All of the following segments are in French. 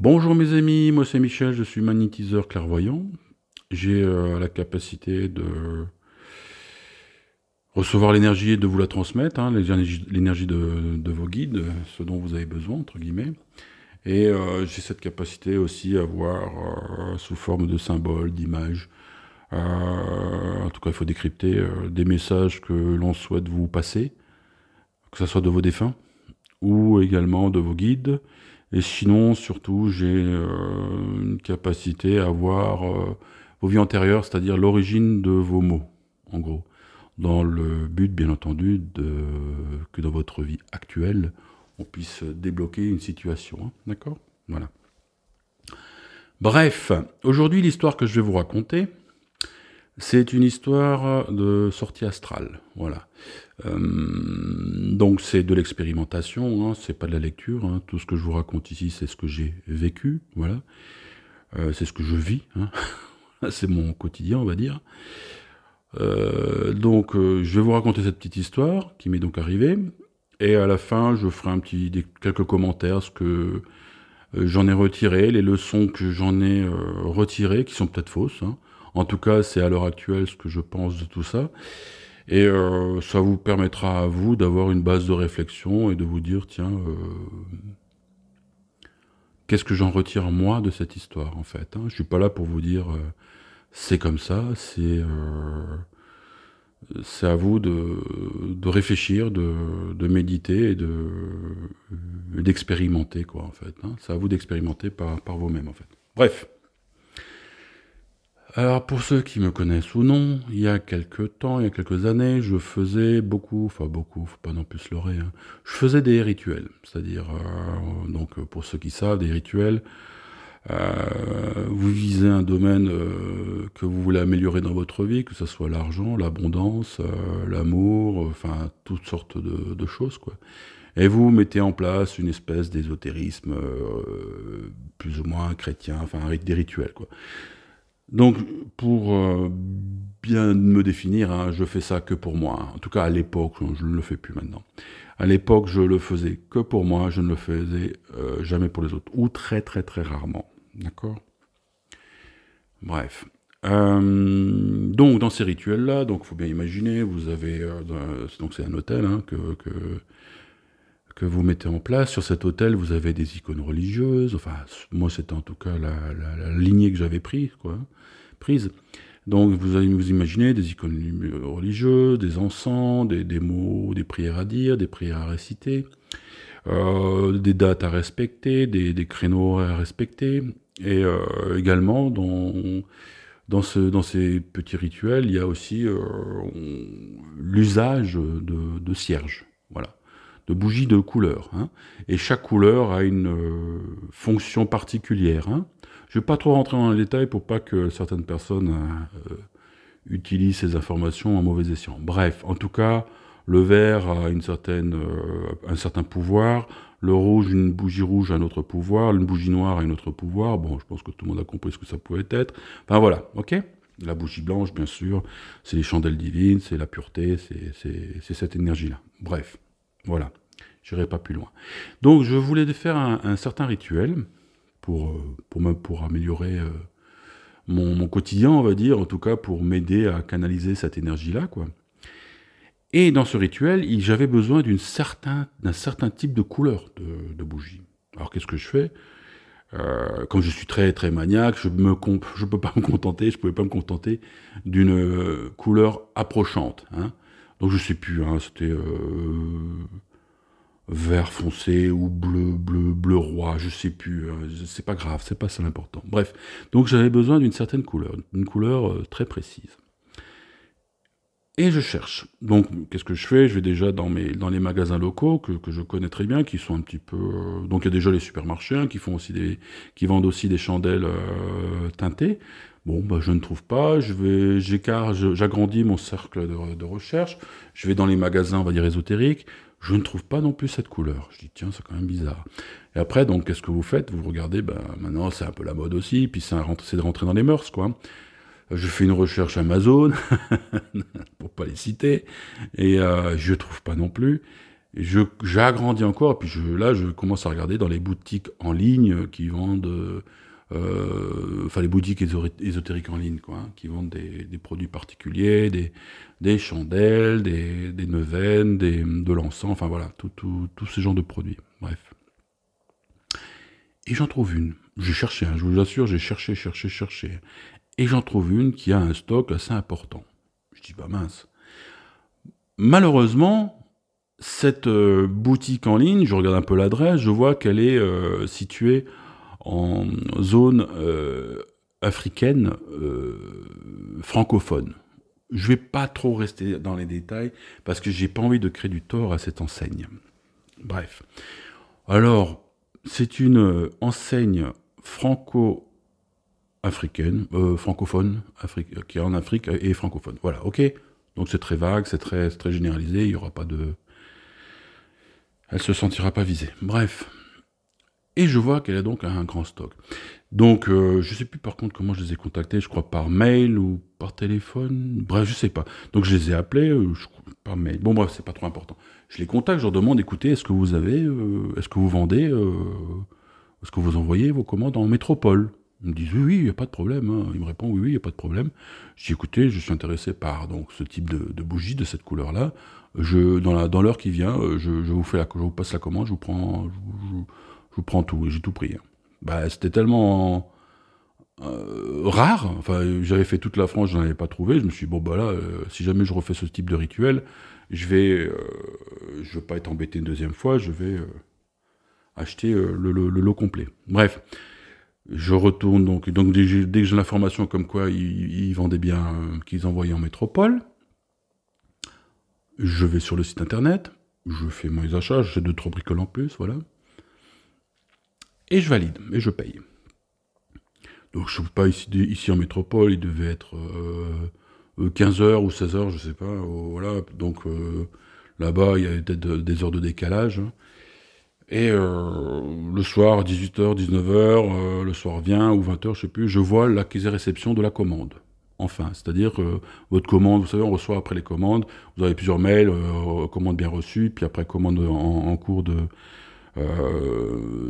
Bonjour mes amis, moi c'est Michel, je suis magnétiseur clairvoyant. J'ai la capacité de recevoir l'énergie et de vous la transmettre, hein, l'énergie de vos guides, ce dont vous avez besoin, entre guillemets. Et j'ai cette capacité aussi à voir sous forme de symboles, d'images. En tout cas, il faut décrypter des messages que l'on souhaite vous passer, que ce soit de vos défunts ou également de vos guides. Et sinon, surtout, j'ai une capacité à voir vos vies antérieures, c'est-à-dire l'origine de vos mots, en gros. Dans le but, bien entendu, que dans votre vie actuelle, on puisse débloquer une situation. Hein, d'accord. Voilà. Bref, aujourd'hui, l'histoire que je vais vous raconter, c'est une histoire de sortie astrale. Voilà. Donc c'est de l'expérimentation, hein, c'est pas de la lecture. Hein. Tout ce que je vous raconte ici, c'est ce que j'ai vécu. Voilà. C'est ce que je vis. Hein. C'est mon quotidien, on va dire. Je vais vous raconter cette petite histoire qui m'est donc arrivée. Et à la fin, je ferai quelques commentaires, ce que j'en ai retiré, les leçons que j'en ai retirées, qui sont peut-être fausses. Hein. En tout cas, c'est à l'heure actuelle ce que je pense de tout ça. Et ça vous permettra à vous d'avoir une base de réflexion et de vous dire, tiens, qu'est-ce que j'en retire moi de cette histoire, en fait. Hein. Je suis pas là pour vous dire, c'est comme ça, c'est à vous de réfléchir, de méditer et d'expérimenter, quoi, en fait. Hein. C'est à vous d'expérimenter par vous-même, en fait. Bref. Alors, pour ceux qui me connaissent ou non, il y a quelques années, je faisais beaucoup, faut pas non plus se leurrer, hein, je faisais des rituels. C'est-à-dire, pour ceux qui savent, des rituels, vous visez un domaine que vous voulez améliorer dans votre vie, que ce soit l'argent, l'abondance, l'amour, enfin, toutes sortes de choses, quoi. Et vous mettez en place une espèce d'ésotérisme plus ou moins chrétien, enfin, des rituels, quoi. Donc, pour bien me définir, hein, je fais ça que pour moi. Hein. En tout cas, à l'époque, je ne le fais plus maintenant. À l'époque, je le faisais que pour moi, je ne le faisais jamais pour les autres, ou très très très rarement. D'accord. Bref. Donc, dans ces rituels-là, donc faut bien imaginer, vous avez, donc c'est un hôtel hein, que vous mettez en place. Sur cet hôtel, vous avez des icônes religieuses. Enfin, moi, c'était en tout cas la lignée que j'avais prise, quoi. Prise. Donc, vous allez vous imaginer des icônes religieuses, des encens, des mots, des prières à dire, des prières à réciter, des dates à respecter, des créneaux à respecter. Et également, dans ces petits rituels, il y a aussi l'usage de cierges. Voilà, de bougies de couleur. Hein. Et chaque couleur a une fonction particulière. Hein. Je ne vais pas trop rentrer dans les détails pour pas que certaines personnes utilisent ces informations en mauvais escient. Bref, en tout cas, le vert a un certain pouvoir, le rouge, une bougie rouge a un autre pouvoir, une bougie noire a un autre pouvoir. Bon, je pense que tout le monde a compris ce que ça pouvait être. Enfin voilà, ok. La bougie blanche, bien sûr, c'est les chandelles divines, c'est la pureté, c'est cette énergie-là. Bref, voilà, j'irai pas plus loin. Donc je voulais faire un certain rituel pour améliorer mon quotidien, on va dire, en tout cas pour m'aider à canaliser cette énergie-là, quoi. Et dans ce rituel, j'avais besoin d'un certain type de couleur de bougie. Alors qu'est-ce que je fais comme je suis très très maniaque, je peux pas me contenter, je pouvais pas me contenter d'une couleur approchante. Hein. Donc je sais plus, hein, c'était vert foncé ou bleu roi, je sais plus, c'est pas grave, c'est pas ça l'important. Bref, donc j'avais besoin d'une certaine couleur, une couleur très précise. Et je cherche. Donc, qu'est-ce que je fais? Je vais déjà dans les magasins locaux que je connais très bien, qui sont un petit peu. Donc, il y a déjà les supermarchés hein, qui vendent aussi des chandelles teintées. Bon, bah, je ne trouve pas. J'agrandis mon cercle de recherche. Je vais dans les magasins, on va dire ésotériques. Je ne trouve pas non plus cette couleur. Je dis tiens, c'est quand même bizarre. Et après, donc, qu'est-ce que vous faites? Vous regardez, ben, maintenant, c'est un peu la mode aussi. Puis c'est de rentrer dans les mœurs, quoi. Je fais une recherche Amazon, pour pas les citer, et je trouve pas non plus. J'ai agrandi encore, et puis là, je commence à regarder dans les boutiques en ligne qui vendent, enfin les boutiques ésotériques en ligne, quoi, hein, qui vendent des produits particuliers, des chandelles, des neuvaines, de l'encens, enfin voilà, tous ces genres de produits. Bref. Et j'en trouve une. J'ai cherché, hein, je vous assure, j'ai cherché, cherché, cherché. Et j'en trouve une qui a un stock assez important. Je dis, bah mince. Malheureusement, cette boutique en ligne, je regarde un peu l'adresse, je vois qu'elle est située en zone africaine francophone. Je vais pas trop rester dans les détails parce que j'ai pas envie de créer du tort à cette enseigne. Bref. Alors, c'est une enseigne franco-africaine, francophone, qui est en Afrique et francophone. Voilà, ok. Donc c'est très vague, c'est très généralisé, il y aura pas de... Elle se sentira pas visée. Bref. Et je vois qu'elle a donc un grand stock. Donc, je sais plus par contre comment je les ai contactés, je crois par mail ou par téléphone, bref, je sais pas. Donc je les ai appelés par mail. Bon bref, c'est pas trop important. Je les contacte, je leur demande, écoutez, est-ce que vous avez, est-ce que vous vendez, est-ce que vous envoyez vos commandes en métropole? Ils me disent, oui, il n'y a pas de problème. Hein. Ils me répondent, oui, il n'y a pas de problème. Je dis, écoutez, je suis intéressé par donc, ce type de bougie, de cette couleur-là. Dans l'heure qui vient, je vous passe la commande, je vous prends tout, et j'ai tout pris. Hein. Bah, c'était tellement rare, enfin, j'avais fait toute la France, je n'en avais pas trouvé, je me suis dit, bon, bah là, si jamais je refais ce type de rituel, je vais pas être embêté une deuxième fois, je vais acheter le lot complet. Bref, je retourne donc dès que j'ai l'information comme quoi ils vendaient bien, qu'ils envoyaient en métropole, je vais sur le site internet, je fais mes achats, j'ai 2-3 bricoles en plus, voilà, et je valide, et je paye. Donc je ne suis pas ici en métropole, il devait être 15 heures ou 16 heures, je sais pas, voilà, donc là-bas il y a peut-être des heures de décalage, hein. Et le soir, 18h, 19h, le soir vient, ou 20h, je sais plus, je vois l'accusé-réception de la commande. Enfin, c'est-à-dire votre commande, vous savez, on reçoit après les commandes, vous avez plusieurs mails, commande bien reçue, puis après commande en cours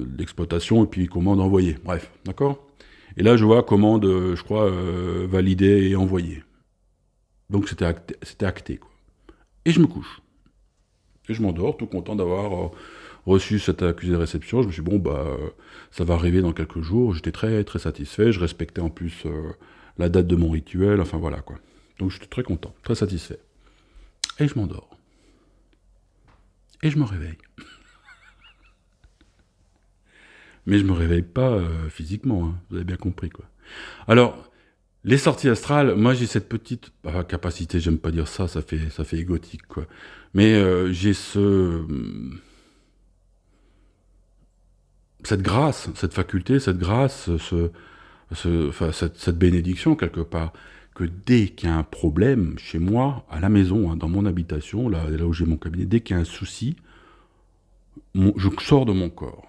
d'exploitation, et puis commande envoyée. Bref, d'accord? Et là, je vois commande, je crois, validée et envoyée. Donc c'était acté, quoi. Et je me couche. Et je m'endors, tout content d'avoir reçu cet accusé de réception. Je me suis dit, bon, bah, ça va arriver dans quelques jours. J'étais très, très satisfait. Je respectais en plus la date de mon rituel. Enfin, voilà, quoi. Donc, j'étais très content, très satisfait. Et je m'endors. Et je me réveille. Mais je me réveille pas physiquement, hein. Vous avez bien compris, quoi. Alors, les sorties astrales, moi, j'ai cette petite capacité, j'aime pas dire ça, ça fait égotique, quoi. Mais j'ai cette grâce, cette faculté, cette grâce, cette bénédiction quelque part, que dès qu'il y a un problème chez moi, à la maison, hein, dans mon habitation, là où j'ai mon cabinet, dès qu'il y a un souci, je sors de mon corps.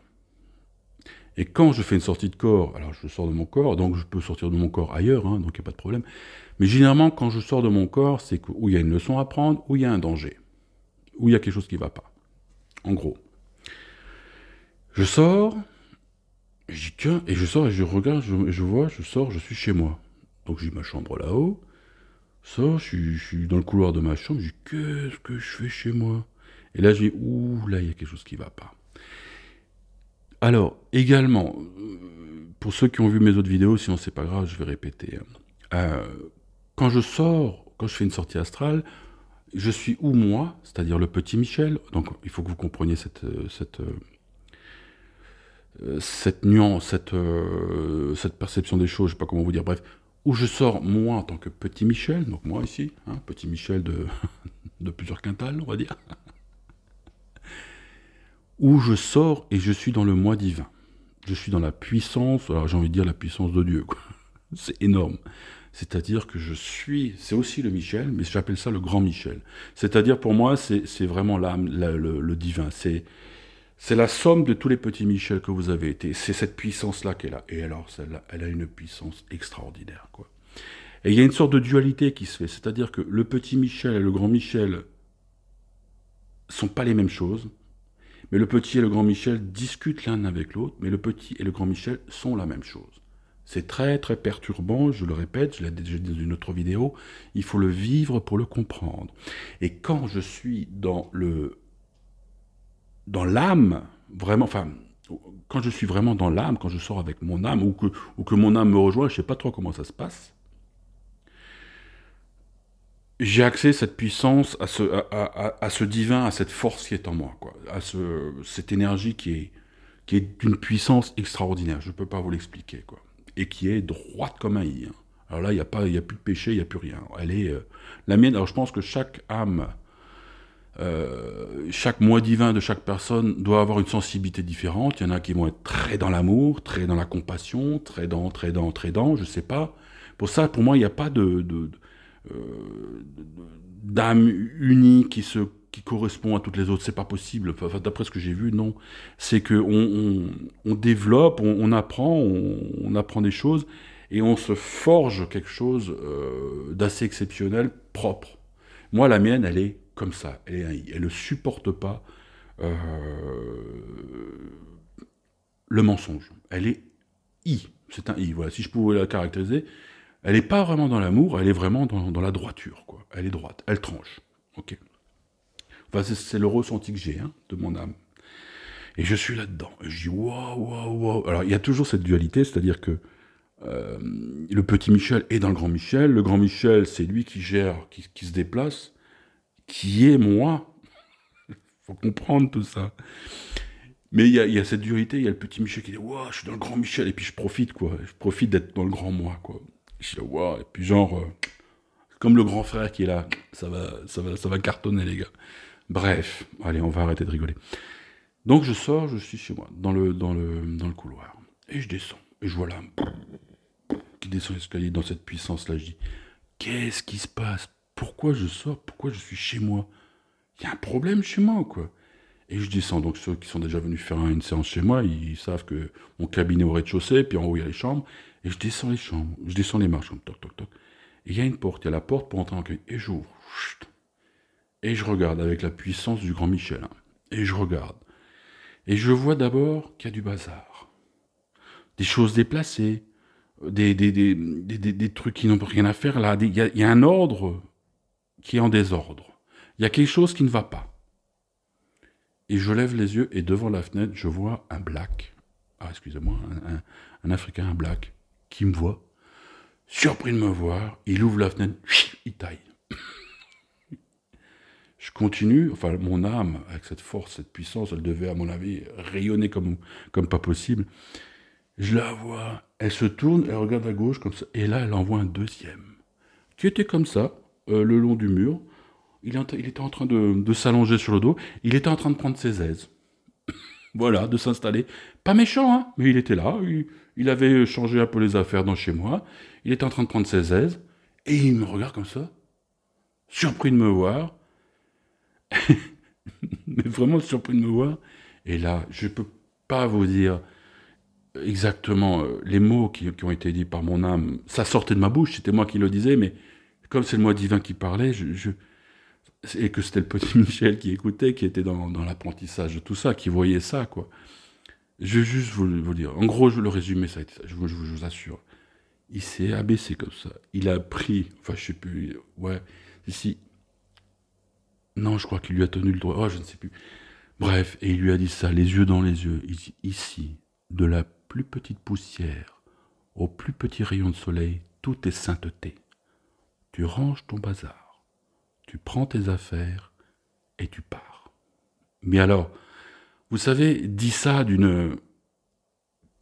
Et quand je fais une sortie de corps, alors je sors de mon corps, donc je peux sortir de mon corps ailleurs, hein, donc il n'y a pas de problème. Mais généralement, quand je sors de mon corps, c'est où il y a une leçon à prendre, où il y a un danger, où il y a quelque chose qui ne va pas. En gros. Je sors, je dis tiens, et je sors et je regarde, je vois, je sors, je suis chez moi. Donc j'ai ma chambre là-haut, je suis dans le couloir de ma chambre, je dis qu'est-ce que je fais chez moi? Et là je dis ouh, là il y a quelque chose qui va pas. Alors, également, pour ceux qui ont vu mes autres vidéos, sinon c'est pas grave, je vais répéter. Quand je sors, quand je fais une sortie astrale, je suis où moi, c'est-à-dire le petit Michel, donc il faut que vous compreniez cette nuance, cette perception des choses, je ne sais pas comment vous dire, bref, où je sors moi en tant que petit Michel, donc moi ici, hein, petit Michel de plusieurs quintals, on va dire, où je sors et je suis dans le moi divin. Je suis dans la puissance, alors j'ai envie de dire la puissance de Dieu, quoi. C'est énorme. C'est-à-dire que c'est aussi le Michel, mais j'appelle ça le grand Michel. C'est-à-dire pour moi, c'est vraiment l'âme, le divin. C'est la somme de tous les petits Michel que vous avez été. C'est cette puissance-là qu'elle a. Et alors, celle-là, elle a une puissance extraordinaire, quoi. Et il y a une sorte de dualité qui se fait. C'est-à-dire que le petit Michel et le grand Michel sont pas les mêmes choses. Mais le petit et le grand Michel discutent l'un avec l'autre, mais le petit et le grand Michel sont la même chose. C'est très très perturbant, je le répète, je l'ai déjà dit dans une autre vidéo, il faut le vivre pour le comprendre. Et quand je suis dans l'âme, vraiment, enfin, quand je suis vraiment dans l'âme, quand je sors avec mon âme, ou que mon âme me rejoint, je ne sais pas trop comment ça se passe, j'ai accès à cette puissance, à ce divin, à cette force qui est en moi, quoi, cette énergie qui est d'une puissance extraordinaire, je ne peux pas vous l'expliquer, quoi, et qui est droite comme un i. Hein. Alors là, il y a plus de péché, il n'y a plus rien. Elle est la mienne. Alors je pense que chaque âme, chaque moi divin de chaque personne doit avoir une sensibilité différente. Il y en a qui vont être très dans l'amour, très dans la compassion, très dans, je sais pas. Pour ça, pour moi, il n'y a pas d'âme unie qui correspond à toutes les autres. C'est pas possible. Enfin, d'après ce que j'ai vu, non. C'est que on développe, on apprend, on apprend des choses et on se forge quelque chose d'assez exceptionnel, propre. Moi, la mienne, elle est comme ça. Elle est un i. Elle ne supporte pas euh, le mensonge. Elle est i. C'est un i. Voilà. Si je pouvais la caractériser, elle n'est pas vraiment dans l'amour, elle est vraiment dans la droiture, quoi. Elle est droite, elle tranche. Ok. Enfin, c'est le ressenti que j'ai hein, de mon âme. Et je suis là-dedans. Et je dis waouh, waouh, waouh. Alors, il y a toujours cette dualité, c'est-à-dire que le petit Michel est dans le grand Michel. Le grand Michel, c'est lui qui gère, qui se déplace, qui est moi. Faut comprendre tout ça. Mais il y a cette dualité, il y a le petit Michel qui dit waouh, je suis dans le grand Michel, et puis je profite, quoi. Je profite d'être dans le grand moi, quoi. Je dis waouh, et puis genre. Comme le grand frère qui est là, ça va cartonner les gars. Bref, allez, on va arrêter de rigoler. Donc je sors, je suis chez moi, dans le couloir. Et je descends. Et je vois l'âme qui descend l'escalier dans cette puissance-là. Je dis, qu'est-ce qui se passe? Pourquoi je sors? Pourquoi je suis chez moi? Il y a un problème chez moi, quoi. Et je descends. Donc ceux qui sont déjà venus faire une séance chez moi, ils savent que mon cabinet est au rez-de-chaussée, puis en haut il y a les chambres. Et je descends les chambres, je descends les marches, comme toc, toc, toc. Et il y a une porte, il y a la porte pour entrer en cueil. Et j'ouvre. Et je regarde avec la puissance du grand Michel. Hein. Et je regarde. Et je vois d'abord qu'il y a du bazar. Des choses déplacées. Des trucs qui n'ont rien à faire là. Il y a un ordre qui est en désordre. Il y a quelque chose qui ne va pas. Et je lève les yeux et devant la fenêtre, je vois un black. Ah, excusez-moi, un Africain, un black, qui me voit. Surpris de me voir, il ouvre la fenêtre, il taille. Je continue, enfin mon âme, avec cette force, cette puissance, elle devait à mon avis rayonner comme pas possible. Je la vois, elle se tourne, elle regarde à gauche comme ça, et là elle envoie un deuxième, qui était comme ça, le long du mur. Il était en train de s'allonger sur le dos, il était en train de prendre ses aises. Voilà, de s'installer. Pas méchant, hein, mais il était là, il avait changé un peu les affaires dans chez moi, il était en train de prendre ses aises, et il me regarde comme ça, surpris de me voir, mais vraiment surpris de me voir. Et là, je ne peux pas vous dire exactement les mots qui ont été dits par mon âme. Ça sortait de ma bouche, c'était moi qui le disais, mais comme c'est le moi divin qui parlait, et que c'était le petit Michel qui écoutait, qui était dans l'apprentissage de tout ça, qui voyait ça, quoi. Je vais juste vous dire. En gros, le résumé, ça a été ça, je vous assure. Il s'est abaissé comme ça. Il a pris, enfin, je sais plus, ouais, ici. Non, je crois qu'il lui a tenu le doigt. Oh, je ne sais plus. Bref, et il lui a dit ça, les yeux dans les yeux. Il dit, ici, de la plus petite poussière au plus petit rayon de soleil, tout est sainteté. Tu ranges ton bazar, tu prends tes affaires et tu pars. Mais alors, vous savez, dit ça d'une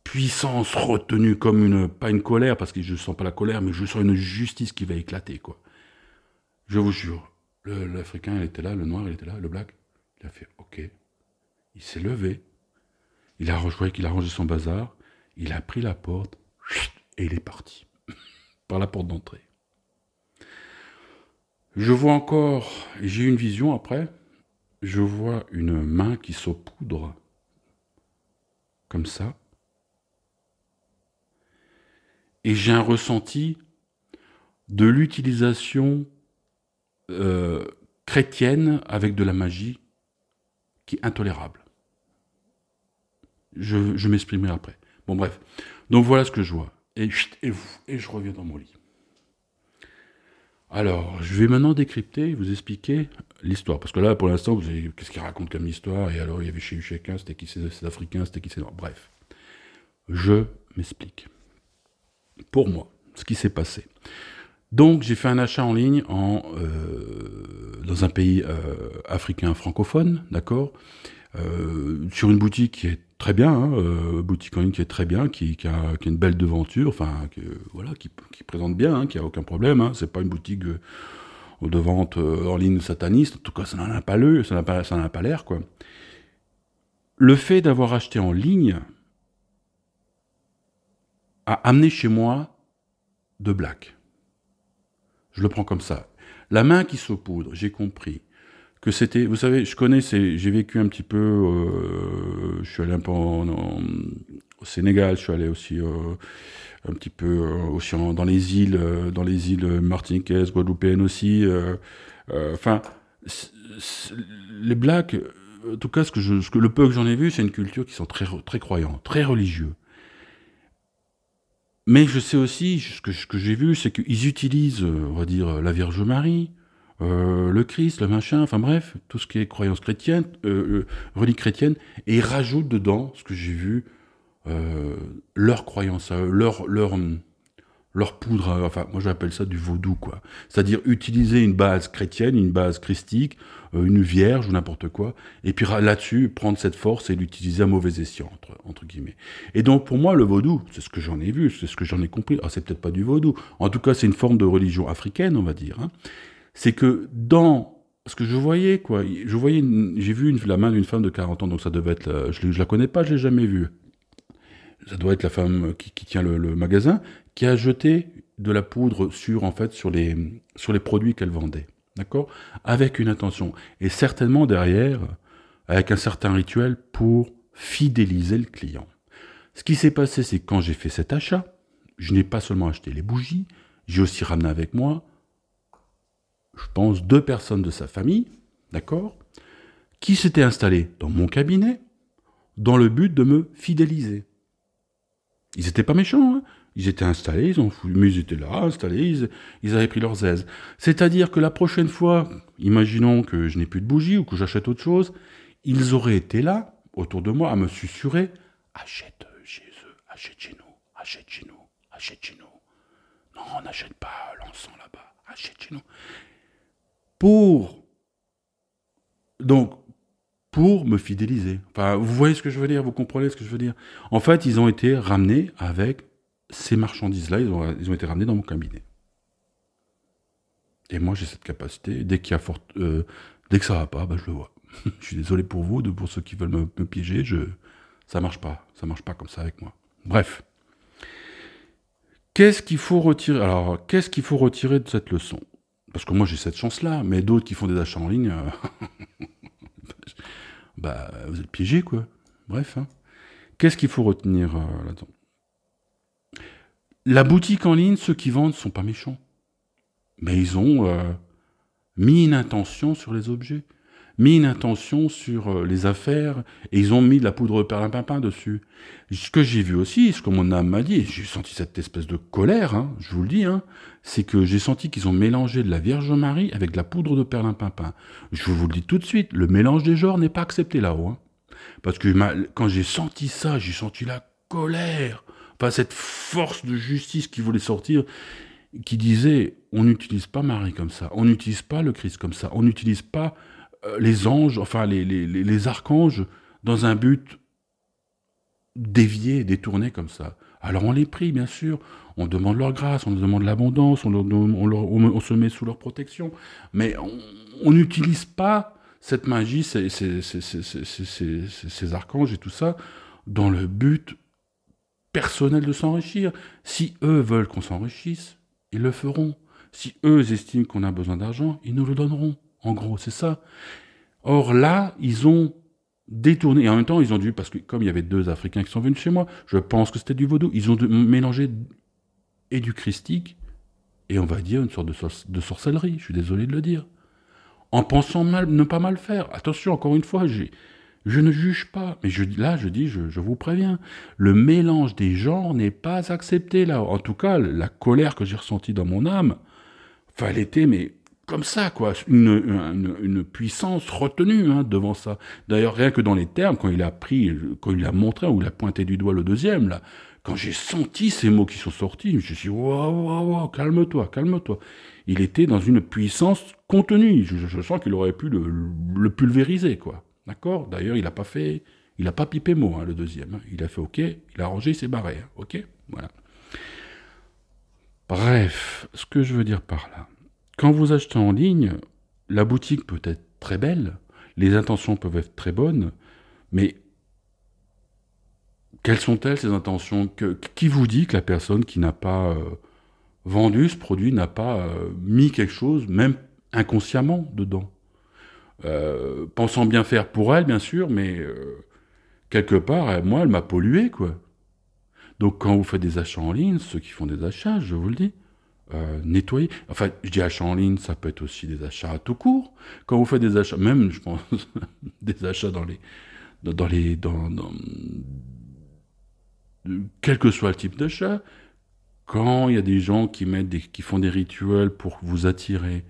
puissance retenue comme pas une colère, parce que je ne sens pas la colère, mais je sens une justice qui va éclater, quoi. Je vous jure, l'Africain, il était là, le Noir, il était là, le Black, il a fait OK. Il s'est levé, je voyais qu'il a rangé son bazar, il a pris la porte, et il est parti, par la porte d'entrée. Je vois encore, et j'ai eu une vision après, je vois une main qui saupoudre, comme ça, et j'ai un ressenti de l'utilisation chrétienne avec de la magie qui est intolérable. Je m'exprimerai après. Bon, bref. Donc, voilà ce que je vois. Et je reviens dans mon lit. Alors, je vais maintenant décrypter, vous expliquer l'histoire. Parce que là, pour l'instant, vous avez qu'est-ce qu'il raconte comme histoire. Et alors, il y avait chez chacun, c'était qui c'est africain, c'était qui c'est... Bref. Je m'explique. Pour moi, ce qui s'est passé. Donc, j'ai fait un achat en ligne dans un pays africain francophone, d'accord, sur une boutique qui est très bien, boutique en ligne qui est très bien, qui a une belle devanture, enfin, voilà, qui présente bien, qui a aucun problème. C'est pas une boutique de vente en ligne sataniste. En tout cas, ça n'en a pas l'air, quoi. Le fait d'avoir acheté en ligne a amené chez moi de Black. Je le prends comme ça. La main qui saupoudre, j'ai compris que c'était... Vous savez, j'ai vécu un petit peu... je suis allé un peu au Sénégal, je suis allé aussi un petit peu aussi dans les îles martiniquaises, guadeloupéennes aussi. Enfin, les Blacks, en tout cas, le peu que j'en ai vu, c'est une culture qui sont très, très croyants, très religieux. Mais je sais aussi, ce que j'ai vu, c'est qu'ils utilisent, on va dire, la Vierge Marie, le Christ, le machin, enfin bref, tout ce qui est croyance chrétienne, religion chrétienne, et ils rajoutent dedans, ce que j'ai vu, leur croyance, leur poudre, enfin moi j'appelle ça du vaudou, quoi. C'est-à-dire utiliser une base chrétienne, une base christique, une vierge ou n'importe quoi, et puis là-dessus prendre cette force et l'utiliser à mauvais escient, entre guillemets. Et donc pour moi le vaudou, c'est ce que j'en ai vu, c'est ce que j'en ai compris, c'est peut-être pas du vaudou, en tout cas c'est une forme de religion africaine, on va dire, c'est que dans ce que je voyais, quoi, j'ai vu la main d'une femme de 40 ans, donc ça devait être, je la connais pas, je l'ai jamais vue. Ça doit être la femme qui tient le magasin, qui a jeté de la poudre sur les produits qu'elle vendait. D'accord? Avec une intention. Et certainement derrière, avec un certain rituel pour fidéliser le client. Ce qui s'est passé, c'est que quand j'ai fait cet achat, je n'ai pas seulement acheté les bougies, j'ai aussi ramené avec moi, je pense, 2 personnes de sa famille, d'accord, qui s'étaient installées dans mon cabinet dans le but de me fidéliser. Ils n'étaient pas méchants, Ils étaient installés, mais ils étaient là, installés, ils avaient pris leurs aises. C'est-à-dire que la prochaine fois, imaginons que je n'ai plus de bougies ou que j'achète autre chose, ils auraient été là, autour de moi, à me susurrer « Achète chez eux, achète chez nous, achète chez nous, achète chez nous. Non, on n'achète pas l'encens là-bas, achète chez nous. » Pour me fidéliser. Enfin, vous voyez ce que je veux dire, vous comprenez ce que je veux dire. En fait, ils ont été ramenés avec ces marchandises-là, ils ont été ramenés dans mon cabinet. Et moi, j'ai cette capacité, dès que ça va pas, je le vois. Je suis désolé pour vous, pour ceux qui veulent me piéger, ça marche pas comme ça avec moi. Bref. Qu'est-ce qu'il faut retirer de cette leçon? Parce que moi, j'ai cette chance-là, mais d'autres qui font des achats en ligne... vous êtes piégés, quoi. Bref. Qu'est-ce qu'il faut retenir là-dedans? La boutique en ligne, ceux qui vendent sont pas méchants. Mais ils ont mis une intention sur les objets, mis une intention sur les affaires, et ils ont mis de la poudre de perlimpinpin dessus. Ce que j'ai vu aussi, ce que mon âme m'a dit, j'ai senti cette espèce de colère, je vous le dis, c'est que j'ai senti qu'ils ont mélangé de la Vierge Marie avec de la poudre de perlimpinpin. Je vous le dis tout de suite, le mélange des genres n'est pas accepté là-haut. Parce que quand j'ai senti ça, j'ai senti la colère, enfin cette force de justice qui voulait sortir, qui disait, on n'utilise pas Marie comme ça, on n'utilise pas le Christ comme ça, on n'utilise pas les anges, enfin les archanges, dans un but dévié, détourné comme ça. Alors on les prie, bien sûr, on demande leur grâce, on demande l'abondance, on se met sous leur protection, mais on n'utilise pas cette magie, ces archanges et tout ça, dans le but personnel de s'enrichir. Si eux veulent qu'on s'enrichisse, ils le feront. Si eux estiment qu'on a besoin d'argent, ils nous le donneront. En gros, c'est ça. Or là, ils ont détourné, et en même temps, ils ont dû, parce que comme il y avait 2 Africains qui sont venus chez moi, je pense que c'était du vaudou, ils ont mélangé et du christique, et on va dire une sorte de sorcellerie, je suis désolé de le dire. En pensant ne pas mal faire. Attention, encore une fois, Je ne juge pas, mais je dis, je vous préviens, le mélange des genres n'est pas accepté là. En tout cas, la colère que j'ai ressentie dans mon âme, enfin, elle était, mais comme ça, quoi, une puissance retenue hein, devant ça. D'ailleurs, rien que dans les termes, quand il a montré, ou il a pointé du doigt le deuxième, là, quand j'ai senti ces mots qui sont sortis, je me suis dit, waouh, waouh, waouh, calme-toi, calme-toi. Il était dans une puissance contenue. Je sens qu'il aurait pu le pulvériser, quoi. D'accord? D'ailleurs, il a pas pipé mot, hein, le deuxième. Hein. Il a fait OK, il a rangé, il s'est barré. Hein, OK? Voilà. Bref, ce que je veux dire par là. Quand vous achetez en ligne, la boutique peut être très belle, les intentions peuvent être très bonnes, mais quelles sont-elles ces intentions qui vous dit que la personne qui n'a pas vendu ce produit n'a pas mis quelque chose, même inconsciemment, dedans pensant bien faire pour elle, bien sûr, mais quelque part, moi, elle m'a pollué, quoi. Donc, quand vous faites des achats en ligne, ceux qui font des achats, je vous le dis, nettoyez. Enfin, je dis achats en ligne, ça peut être aussi des achats à tout court. Quand vous faites des achats, même, je pense, des achats quel que soit le type d'achat, quand il y a des gens qui font des rituels pour vous attirer,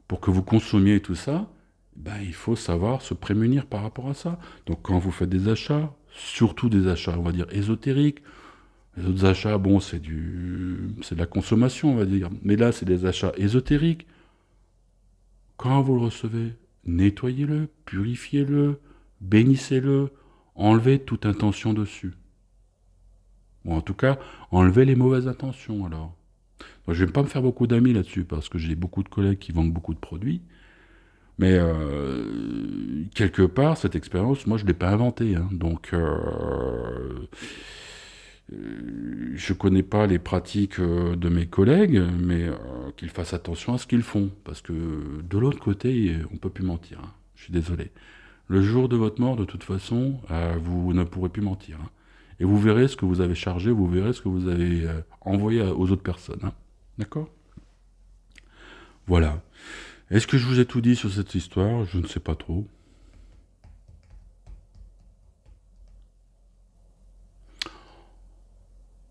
pour que vous consommiez et tout ça, ben, il faut savoir se prémunir par rapport à ça. Donc quand vous faites des achats, surtout des achats, on va dire, ésotériques, les autres achats, bon, c'est de la consommation, on va dire. Mais là, c'est des achats ésotériques. Quand vous le recevez, nettoyez-le, purifiez-le, bénissez-le, enlevez toute intention dessus. Ou en tout cas, enlevez les mauvaises intentions, alors. Moi, je ne vais pas me faire beaucoup d'amis là-dessus, parce que j'ai beaucoup de collègues qui vendent beaucoup de produits. Mais quelque part, cette expérience, moi, je ne l'ai pas inventée. Hein. Donc, je ne connais pas les pratiques de mes collègues, mais qu'ils fassent attention à ce qu'ils font. Parce que de l'autre côté, on ne peut plus mentir. Hein. Je suis désolé. Le jour de votre mort, de toute façon, vous ne pourrez plus mentir. Hein. Et vous verrez ce que vous avez chargé, vous verrez ce que vous avez envoyé aux autres personnes. Hein. D'accord? Voilà. Est-ce que je vous ai tout dit sur cette histoire? Je ne sais pas trop.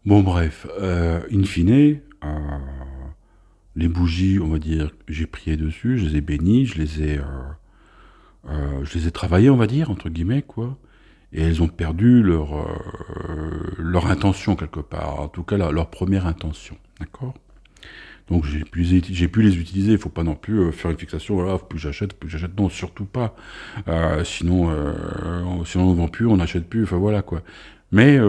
Bon, bref, in fine, les bougies, on va dire, j'ai prié dessus, je les ai bénies, je les ai travaillées, on va dire, entre guillemets, quoi. Et elles ont perdu leur intention, quelque part. En tout cas, leur première intention. D'accord? Donc j'ai pu les utiliser, il ne faut pas non plus faire une fixation, voilà, plus j'achète, non, surtout pas. Sinon on ne vend plus, on n'achète plus, enfin voilà quoi. Mais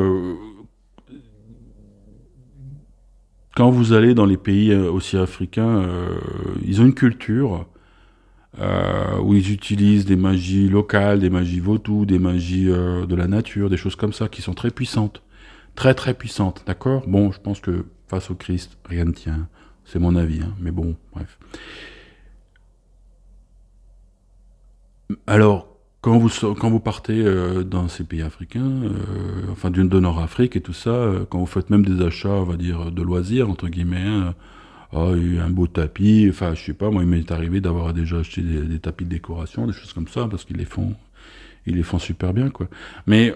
quand vous allez dans les pays aussi africains, ils ont une culture où ils utilisent des magies locales, des magies vaudou, des magies de la nature, des choses comme ça, qui sont très puissantes. Très très puissantes, d'accord? Bon, je pense que face au Christ, rien ne tient. C'est mon avis, hein, mais bon, bref. Alors, quand vous partez dans ces pays africains, enfin de Nord-Afrique et tout ça, quand vous faites même des achats, on va dire, de loisirs, entre guillemets, hein, un beau tapis, enfin, je sais pas, moi, il m'est arrivé d'avoir déjà acheté des tapis de décoration, des choses comme ça, parce ils les font super bien, quoi. Mais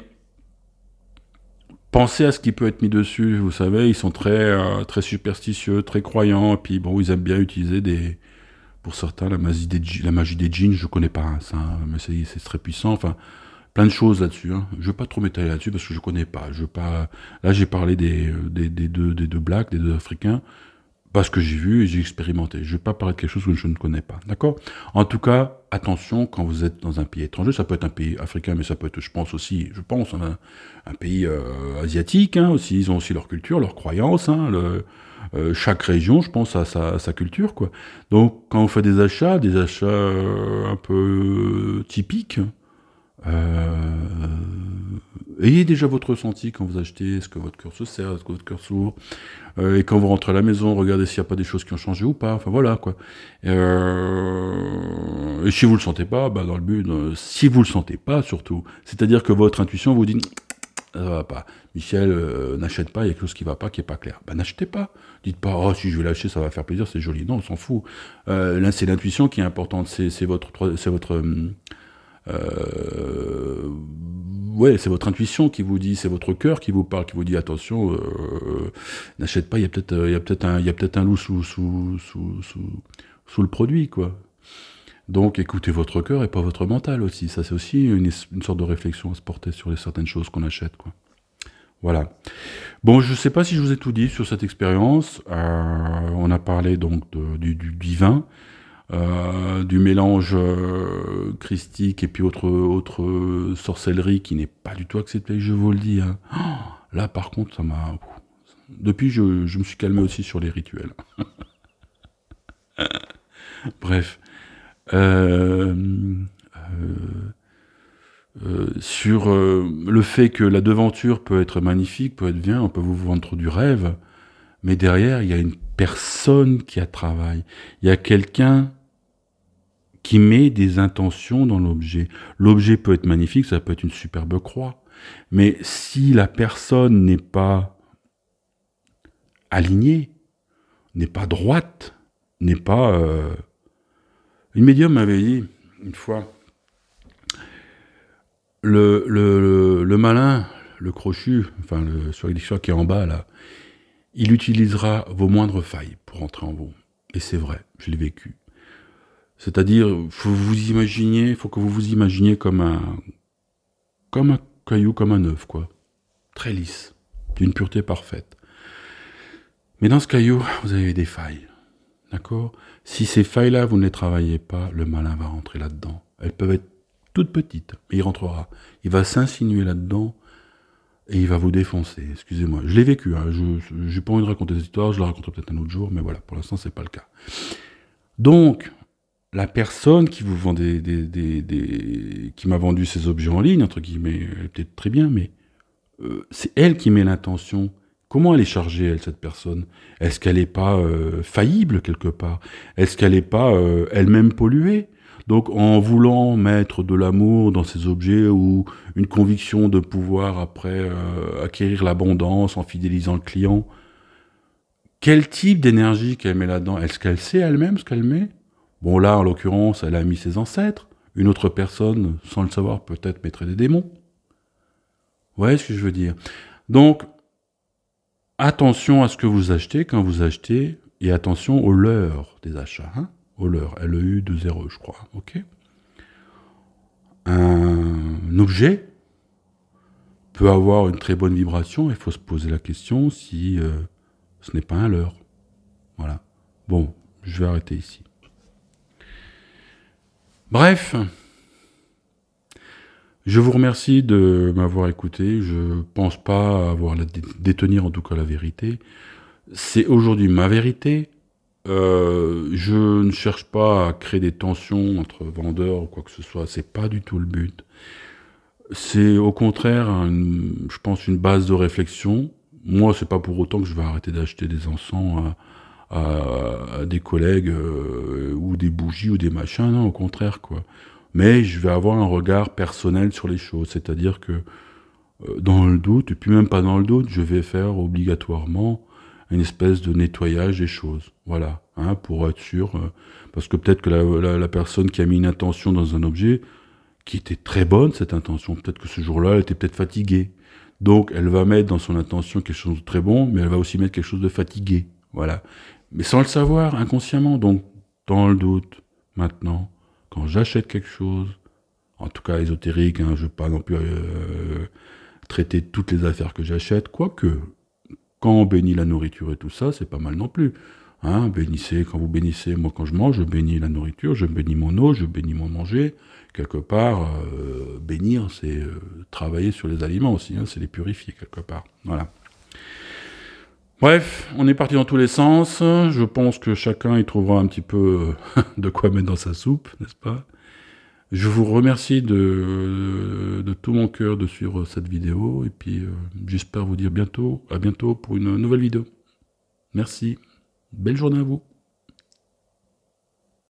pensez à ce qui peut être mis dessus, vous savez, ils sont très superstitieux, très croyants, et puis bon, ils aiment bien utiliser pour certains, la magie des djinns, je connais pas hein, ça, hein, mais c'est très puissant, enfin, plein de choses là-dessus, hein. Je vais pas trop m'étaler là-dessus parce que je connais pas, là j'ai parlé des deux blacks, des deux africains, parce que j'ai vu et j'ai expérimenté. Je ne vais pas parler de quelque chose que je ne connais pas. D'accord? En tout cas, attention, quand vous êtes dans un pays étranger, ça peut être un pays africain, mais ça peut être, je pense, un pays asiatique, hein, aussi. Ils ont aussi leur culture, leurs croyances, hein, chaque région, je pense, a sa culture, quoi. Donc, quand on fait des achats un peu typiques, euh, ayez déjà votre ressenti quand vous achetez, est-ce que votre cœur se serre, est-ce que votre cœur s'ouvre, et quand vous rentrez à la maison, regardez s'il n'y a pas des choses qui ont changé ou pas, enfin voilà quoi. Et si vous le sentez pas, bah dans le but, si vous le sentez pas surtout, c'est-à-dire que votre intuition vous dit ça va pas, Michel, n'achète pas, il y a quelque chose qui va pas, qui est pas clair. Bah n'achetez pas, dites pas oh si je vais l'acheter ça va faire plaisir, c'est joli, non on s'en fout. Là c'est l'intuition qui est importante, c'est votre Ouais, c'est votre intuition qui vous dit, c'est votre cœur qui vous parle, qui vous dit attention, n'achète pas, il y a peut-être un loup sous le produit, quoi. Donc écoutez votre cœur et pas votre mental aussi. Ça, c'est aussi une sorte de réflexion à se porter sur les certaines choses qu'on achète, quoi. Voilà. Bon, je ne sais pas si je vous ai tout dit sur cette expérience. On a parlé donc du divin, du mélange christique et puis autre sorcellerie qui n'est pas du tout acceptée, je vous le dis, hein. Oh, là, par contre, ça m'a... Depuis, je me suis calmé aussi sur les rituels. Bref. Sur le fait que la devanture peut être magnifique, peut être bien, on peut vous vendre du rêve, mais derrière, il y a une personne qui a travaillé. Il y a quelqu'un qui met des intentions dans l'objet. L'objet peut être magnifique, ça peut être une superbe croix, mais si la personne n'est pas alignée, n'est pas droite, n'est pas... Une médium m'avait dit, une fois, le malin, le crochu, enfin le sur qui est en bas là, il utilisera vos moindres failles pour entrer en vous. Et c'est vrai, je l'ai vécu. C'est-à-dire, faut que vous vous imaginiez comme un caillou, comme un œuf, quoi. Très lisse, d'une pureté parfaite. Mais dans ce caillou, vous avez des failles. D'accord? Si ces failles-là, vous ne les travaillez pas, le malin va rentrer là-dedans. Elles peuvent être toutes petites, mais il rentrera. Il va s'insinuer là-dedans et il va vous défoncer. Excusez-moi, je l'ai vécu. Hein. Je n'ai pas envie de raconter cette histoire, je la raconterai peut-être un autre jour, mais voilà, pour l'instant, c'est pas le cas. Donc, la personne qui vous vend qui m'a vendu ces objets en ligne, entre guillemets, elle est peut-être très bien, mais c'est elle qui met l'intention. Comment elle est chargée, elle, cette personne? Est-ce qu'elle n'est pas faillible quelque part? Est-ce qu'elle n'est pas elle-même polluée? Donc, en voulant mettre de l'amour dans ces objets ou une conviction de pouvoir après acquérir l'abondance en fidélisant le client, quel type d'énergie qu'elle met là-dedans? Est-ce qu'elle sait elle-même ce qu'elle met? Bon, là, en l'occurrence, elle a mis ses ancêtres. Une autre personne, sans le savoir, peut-être mettrait des démons. Vous voyez ce que je veux dire? Donc, attention à ce que vous achetez quand vous achetez, et attention aux leurres des achats. Hein, aux leurres, LEU2RE, je crois. Ok. Un objet peut avoir une très bonne vibration, il faut se poser la question si ce n'est pas un leurre. Voilà. Bon, je vais arrêter ici. Bref, je vous remercie de m'avoir écouté. Je pense pas avoir détenir en tout cas la vérité. C'est aujourd'hui ma vérité. Je ne cherche pas à créer des tensions entre vendeurs ou quoi que ce soit. C'est pas du tout le but. C'est au contraire, je pense, une base de réflexion. Moi, c'est pas pour autant que je vais arrêter d'acheter des encens à des collègues ou des bougies ou des machins. Non, au contraire, quoi. Mais je vais avoir un regard personnel sur les choses. C'est-à-dire que dans le doute, et puis même pas dans le doute, je vais faire obligatoirement une espèce de nettoyage des choses. Voilà, hein, pour être sûr. Parce que peut-être que la personne qui a mis une intention dans un objet, qui était très bonne, cette intention, peut-être que ce jour-là, elle était peut-être fatiguée. Donc, elle va mettre dans son intention quelque chose de très bon, mais elle va aussi mettre quelque chose de fatigué. Voilà. Mais sans le savoir, inconsciemment. Donc, dans le doute, maintenant, quand j'achète quelque chose, en tout cas ésotérique, hein, je ne veux pas non plus traiter toutes les affaires que j'achète, quoique, quand on bénit la nourriture et tout ça, c'est pas mal non plus. Hein, bénissez, quand vous bénissez, moi quand je mange, je bénis la nourriture, je bénis mon eau, je bénis mon manger. Quelque part, bénir, c'est travailler sur les aliments aussi, hein, c'est les purifier quelque part. Voilà. Bref, on est parti dans tous les sens. Je pense que chacun y trouvera un petit peu de quoi mettre dans sa soupe, n'est-ce pas? Je vous remercie de tout mon cœur de suivre cette vidéo et puis j'espère vous dire à bientôt pour une nouvelle vidéo. Merci. Belle journée à vous.